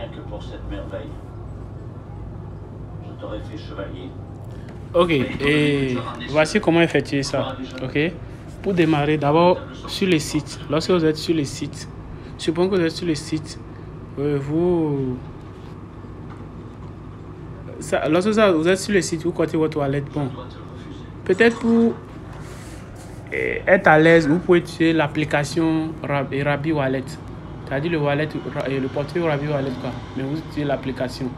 rien que pour cette merveille. Je t'aurais fait chevalier. Ok, et voici comment effectuer ça. Ok, pour démarrer, d'abord sur le site. Lorsque vous êtes sur le site, supposons que vous êtes sur le site, lorsque vous êtes sur le site, vous comptez votre wallet. Bon, peut-être pour être à l'aise, vous pouvez utiliser l'application Rabi Wallet. C'est-à-dire le wallet, le portefeuille Rabi Wallet, quoi. Mais vous utilisez l'application.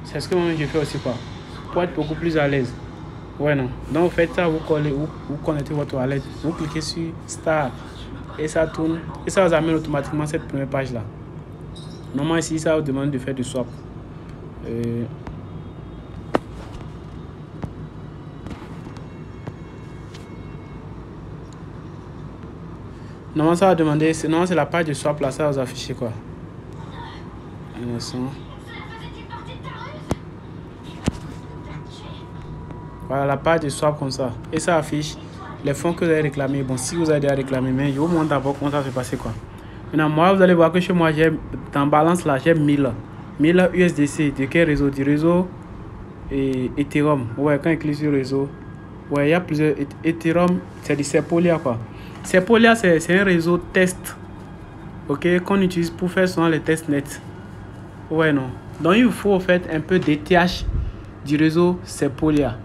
C'est ce que moi j'ai fait aussi, quoi. Pour être beaucoup plus à l'aise. Ouais, non. Donc vous faites ça, vous connectez votre wallet, vous cliquez sur Start et ça tourne. Et ça vous amène automatiquement cette première page là. Normalement ici, ça vous demande de faire du swap. Normalement ça va demander, non c'est la page de swap là, ça va vous afficher quoi. Un instant. Voilà la page de swap comme ça. Et ça affiche les fonds que vous avez réclamés. Bon, si vous avez déjà réclamé, mais je vous montre d'abord comment ça se passer quoi. Maintenant, moi, vous allez voir que chez moi, j'ai dans balance là, j'ai 1000 USDC. De quel réseau? Du réseau et Ethereum. Ouais, quand il clique sur le réseau, ouais, il y a plusieurs. Ethereum, c'est du Sepolia quoi. Sepolia, c'est un réseau test. Ok, qu'on utilise pour faire souvent les tests nets. Ouais, non. Donc, il faut en fait un peu d'ETH du réseau Sepolia.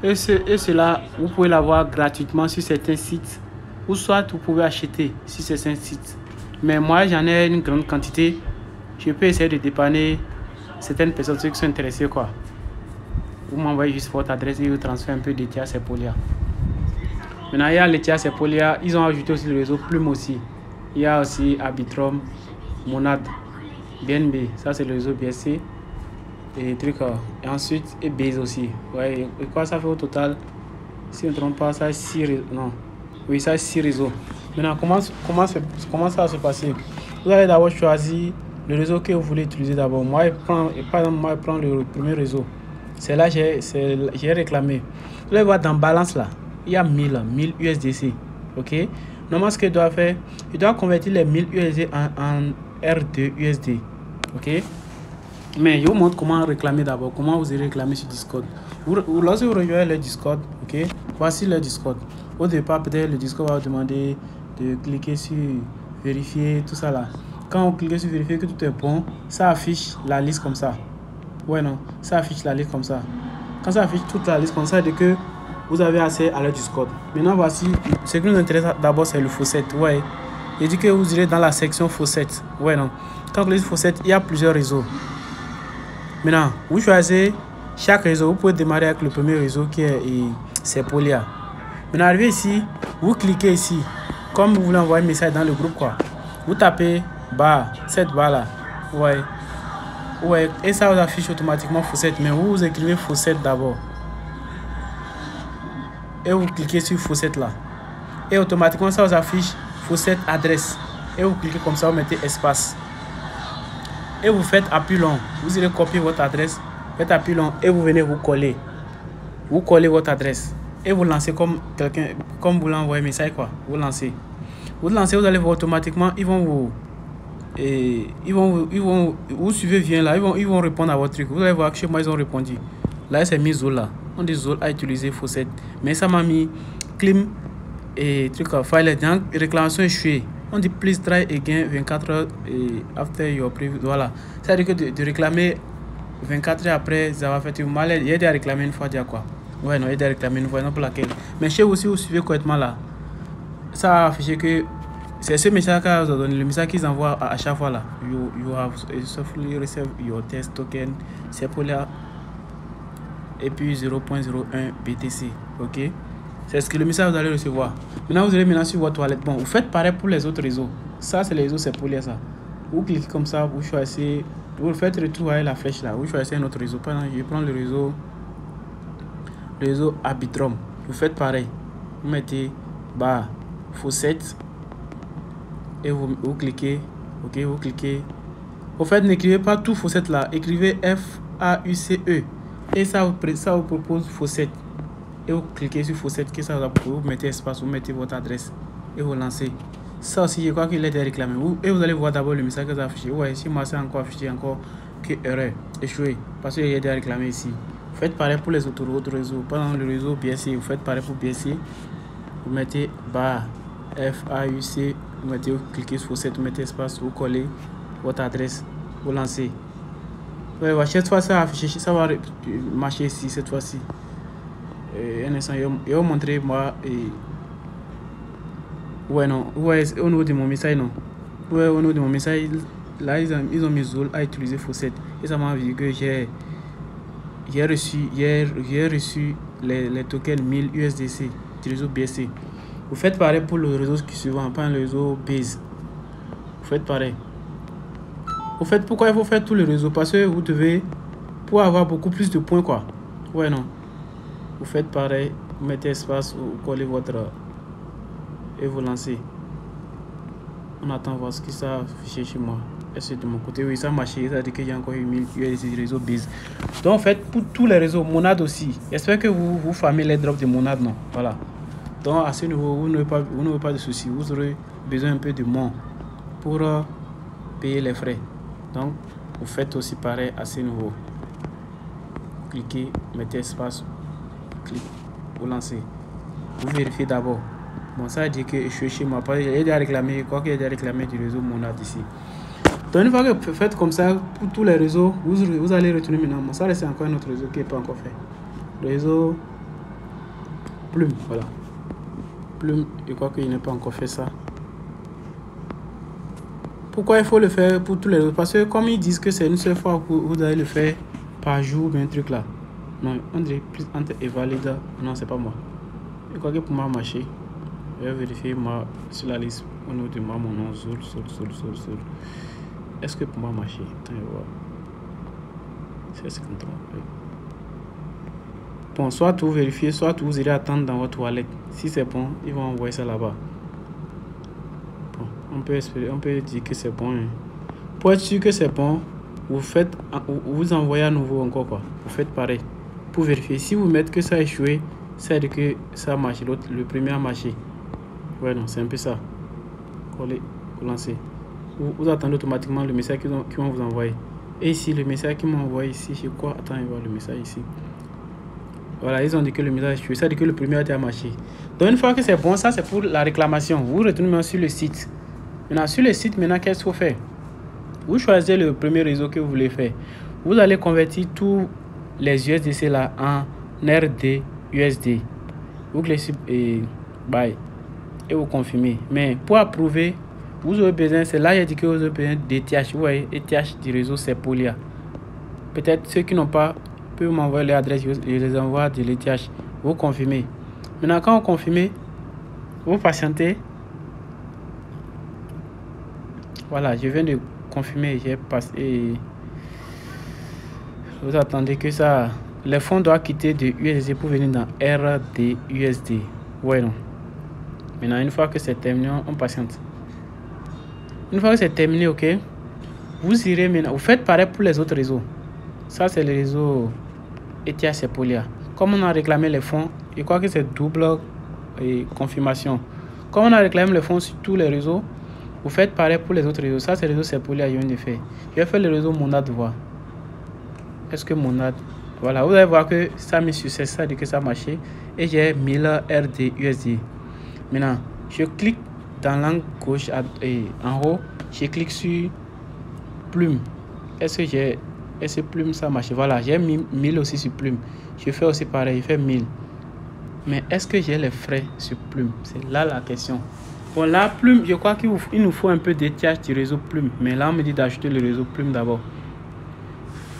Et cela, vous pouvez l'avoir gratuitement sur certains sites. Ou soit vous pouvez acheter sur certains sites. Mais moi, j'en ai une grande quantité. Je peux essayer de dépanner certaines personnes qui sont intéressées, quoi. Vous m'envoyez juste votre adresse et vous transférez un peu d'ETH Sepolia. Maintenant, il y a l'ETH Sepolia. Ils ont ajouté aussi le réseau Plume aussi. Il y a aussi Arbitrum, Monad, BNB. Ça, c'est le réseau BSC. Et trucs. Et ensuite, et Base aussi. Ouais, et quoi ça fait au total? Si on ne trompe pas, ça 6 réseaux. Non. Oui, ça 6 réseaux. Maintenant, comment ça va se passer? Vous allez d'abord choisir le réseau que vous voulez utiliser d'abord. Moi, par exemple, moi, je prends le premier réseau. C'est là que j'ai réclamé. Vous allez voir dans balance là, il y a 1000 USDC. Ok? Normalement, ce qu'il doit faire, il doit convertir les 1000 USD en R2 USD. Ok? Mais je vous montre comment réclamer d'abord, comment vous allez réclamer sur Discord. Lorsque vous rejoignez le Discord, ok, voici le Discord. Au départ, peut-être le Discord va vous demander de cliquer sur vérifier, tout ça là. Quand vous cliquez sur vérifier que tout est bon, ça affiche la liste comme ça. Ouais, non, ça affiche la liste comme ça. Quand ça affiche toute la liste comme ça, c'est que vous avez accès à le Discord. Maintenant, voici, ce qui nous intéresse d'abord, c'est le faucet. Ouais, il dit que vous irez dans la section faucet. Ouais, non. Quand vous dites faucet, il y a plusieurs réseaux. Maintenant, vous choisissez chaque réseau. Vous pouvez démarrer avec le premier réseau qui est Sepolia. Maintenant, arrivé ici, vous cliquez ici. Comme vous voulez envoyer un message dans le groupe, quoi. Vous tapez barre, cette barre là. Ouais. Ouais. Et ça vous affiche automatiquement Faucet. Mais vous écrivez Faucet d'abord. Et vous cliquez sur Faucet là. Et automatiquement, ça vous affiche Faucet adresse. Et vous cliquez comme ça, vous mettez espace. Et vous faites appui long. Vous allez copier votre adresse, faites appui long et vous venez vous coller. Vous collez votre adresse et vous lancez comme quelqu'un, comme vous l'envoyez un message quoi. Vous lancez. Vous lancez, vous allez voir automatiquement, ils vont vous suivez bien là, ils vont répondre à votre truc. Vous allez voir que chez moi ils ont répondu. Là c'est mis Zola. On dit Zola a utilisé Faucet, mais ça m'a mis Clim et truc file donc réclamation échouée. On dit please try again 24 heures after your previous. Voilà. C'est-à-dire que de réclamer 24 heures après avoir fait une mal, il y a déjà réclamé une fois déjà quoi. Ouais, non, il y a déjà réclamé une fois, non pour laquelle. Mais chez vous, si vous suivez correctement là, ça a affiché que c'est ce message qu'ils vous donné, le message qu'ils envoient à chaque fois là. You have successfully received your test token, c'est pour là. Et puis 0.01 BTC. Ok? C'est ce que le message vous allez recevoir. Maintenant, vous allez maintenant sur votre wallet. Bon, vous faites pareil pour les autres réseaux. Ça, c'est les réseaux, c'est pour les ça. Vous cliquez comme ça, vous choisissez. Vous faites retour avec la flèche là. Vous choisissez un autre réseau. Par exemple, je prends le réseau Arbitrum. Vous faites pareil. Vous mettez barre Faucet. Et vous cliquez. Ok, vous cliquez. Au fait, n'écrivez pas tout Faucet là. Écrivez FAUCE. Et ça vous propose Faucet. Et vous cliquez sur Faucet, que ça va pour vous mettez espace, vous mettez votre adresse et vous lancez. Ça aussi, je crois qu'il est réclamé. Et vous allez voir d'abord le message que vous affichez. Ouais, ici, moi, c'est encore affiché encore que erreur, échoué. Parce qu'il est réclamé ici. Vous faites pareil pour les autres réseaux. Par exemple, le réseau BSC, vous faites pareil pour BSC. Vous mettez barre FAUC, vous mettez, vous cliquez sur cette, vous mettez espace, vous collez votre adresse, vous lancez. Ouais, cette fois, ça va afficher, ça va marcher ici, cette fois-ci. Un instant, je vais vous montrer, moi. Ouais, non, ouais, au niveau de mon message, non. Ouais, au niveau de mon message, là, ils ont mis Zool à utiliser Faucet. Et ça m'a vu que j'ai reçu les tokens 1000 USDC du réseau BSC. Vous faites pareil pour le réseau suivant, pas le réseau Base. Vous faites pareil. Vous faites, pourquoi il faut faire tout le réseau? Parce que vous devez, pour avoir beaucoup plus de points, quoi. Ouais, non. Vous faites pareil, vous mettez espace, vous collez votre... et vous lancez. On attend voir ce qui ça affiché chez moi. Et c'est de mon côté, oui, ça a marché. Ça veut dire qu'il y a encore 1000 réseaux Base. Donc, en fait, pour tous les réseaux, Monad aussi. J'espère que vous farmez les drops de Monad, non? Voilà. Donc, à ce niveau, vous n'aurez pas de soucis. Vous aurez besoin un peu de monde pour payer les frais. Donc, vous faites aussi pareil à ce niveau. Cliquez, mettez espace, cliquez, vous lancez. Vous vérifiez d'abord. Bon, ça veut dire que je suis chez moi. Il y a déjà réclamé, quoi qu'il y ait déjà réclamé du réseau Monad ici. Donc, une fois que vous faites comme ça, pour tous les réseaux, vous allez retourner maintenant. Bon, ça, c'est encore un autre réseau qui n'est pas encore fait. Le réseau Plume, voilà. Plume, je crois qu'il n'est pas encore fait ça. Pourquoi il faut le faire pour tous les réseaux? Parce que comme ils disent que c'est une seule fois que vous allez le faire par jour, mais un truc là. Non, on dirait plus entre et valide. Non, c'est pas moi. Je crois que pour moi, marcher. Je vais vérifier moi sur la liste au nom de moi, mon nom, Zool. Est-ce que pour moi, marcher? Attends, je vais voir. C'est 53. Bon, soit vous vérifiez, soit vous irez attendre dans votre toilette. Si c'est bon, ils vont envoyer ça là-bas. Bon, on peut espérer, on peut dire que c'est bon. Hein. Pour être sûr que c'est bon, vous envoyez à nouveau encore quoi. Vous faites pareil. Pour vérifier. Si vous mettez que ça a échoué, c'est que ça a marché. Le premier a marché. Ouais, non, c'est un peu ça. Collez, vous lancez. Vous attendez automatiquement le message qu'ils vont vous envoyer. Et ici, le message qu'ils m'ont envoyé ici, c'est quoi? Attends, je vais voir le message ici. Voilà, ils ont dit que le message est échoué. Ça dit que le premier a été marché. Donc, une fois que c'est bon, ça c'est pour la réclamation. Vous retournez maintenant sur le site. Maintenant, sur le site, maintenant, qu'est-ce qu'il faut faire? Vous choisissez le premier réseau que vous voulez faire. Vous allez convertir tous les USDC là en RD USD. Vous cliquez et buy et vous confirmez. Mais pour approuver, vous aurez besoin, c'est là il a dit que vous aurez besoin d'ETH. Vous voyez, ETH du réseau Sepolia. Peut-être ceux qui n'ont pas peuvent m'envoyer l'adresse, je les envoie de l'ETH. Vous confirmez. Maintenant, quand vous confirmez, vous patientez. Voilà, je viens de confirmer, j'ai passé. Vous attendez que ça. Les fonds doivent quitter de USD pour venir dans RDUSD. Ouais, non. Maintenant, une fois que c'est terminé, on patiente. Une fois que c'est terminé, ok. Vous irez maintenant. Vous faites pareil pour les autres réseaux. Ça, c'est le réseau ETH Sepolia. Comme on a réclamé les fonds, je crois que c'est double confirmation. Comme on a réclamé les fonds sur tous les réseaux, vous faites pareil pour les autres réseaux. Ça, c'est le réseau Sepolia. Je viens de faire. Je vais faire le réseau Monad voir. Est-ce que Monad. Voilà, vous allez voir que ça a mis succès. Ça dit que ça a marché. Et j'ai 1000 RDUSD. Maintenant, je clique dans l'angle gauche en haut. Je clique sur Plume. Est-ce que Plume ça marche? Voilà, j'ai mis 1000 aussi sur Plume. Je fais aussi pareil, je fais 1000. Mais est-ce que j'ai les frais sur Plume? C'est là la question. Bon, là, Plume, je crois qu'il nous faut un peu d'étiage du réseau Plume. Mais là, on me dit d'ajouter le réseau Plume d'abord.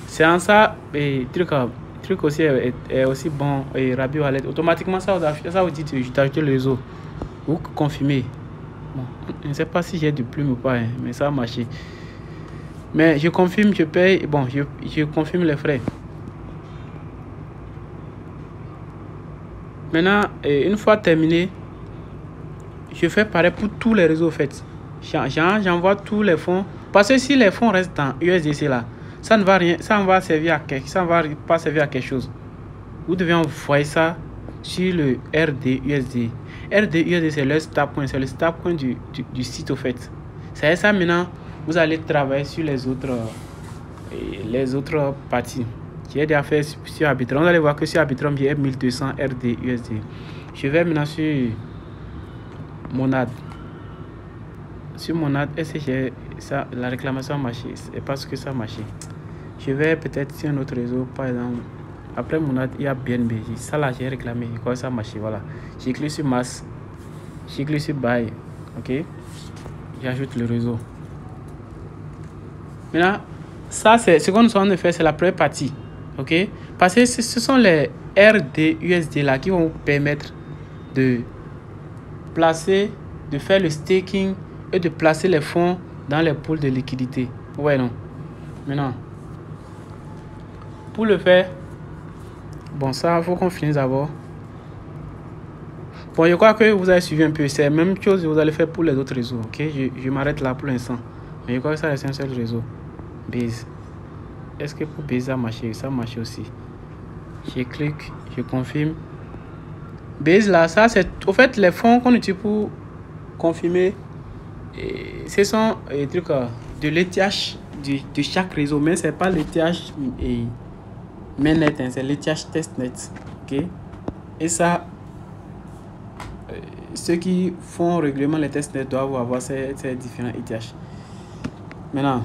C'est en ça, et truc aussi est aussi bon. Et Rabi Wallet, automatiquement, ça vous dit d'ajouter le réseau. Vous confirmez. Bon, je ne sais pas si j'ai du Plume ou pas, hein, mais ça a marché. Mais je confirme, je paye. Bon, je confirme les frais. Maintenant, une fois terminé, je fais pareil pour tous les réseaux faits. J'envoie tous les fonds. Parce que si les fonds restent dans USDC là, ça ne va rien, ça ne va servir à quelque, ça ne va pas servir à quelque chose. Vous devez envoyer ça sur le RDUSD. RDUSD, c'est le start point, c'est le start point du site au fait. C'est ça maintenant, vous allez travailler sur les autres parties. J'ai déjà fait sur Arbitrum. Vous allez voir que sur Arbitrum, j'ai 1200 RDUSD. Je vais maintenant sur Monad. Sur Monad, est-ce que ça, la réclamation a marché? C'est parce que ça a marché. Je vais peut-être sur un autre réseau, par exemple. Après Monad, il y a BNB. Ça là, j'ai réclamé. Quand ça a marché, voilà. J'ai cliqué sur Mass. J'ai cliqué sur Buy. Ok. J'ajoute le réseau. Maintenant, ça, c'est ce qu'on est en train de faire, c'est la première partie. Ok. Parce que ce sont les RDUSD là qui vont vous permettre de placer, de faire le staking et de placer les fonds dans les pools de liquidité. Ouais, non. Maintenant, pour le faire, bon, ça, il faut qu'on finisse d'abord. Bon, je crois que vous avez suivi un peu. C'est la même chose que vous allez faire pour les autres réseaux. Ok, je m'arrête là pour l'instant. Mais je crois que ça reste un seul réseau. Base. Est-ce que pour Base ça a marché? Ça marche aussi. Je clique, je confirme. Base là, ça c'est au fait les fonds qu'on utilise pour confirmer. Ce sont les trucs de l'ETH de chaque réseau, mais c'est pas l'ETH mainnet, c'est l'ETH testnet. Ok. Et ça, ceux qui font régulièrement les testnets doivent avoir ces différents ETH. Maintenant,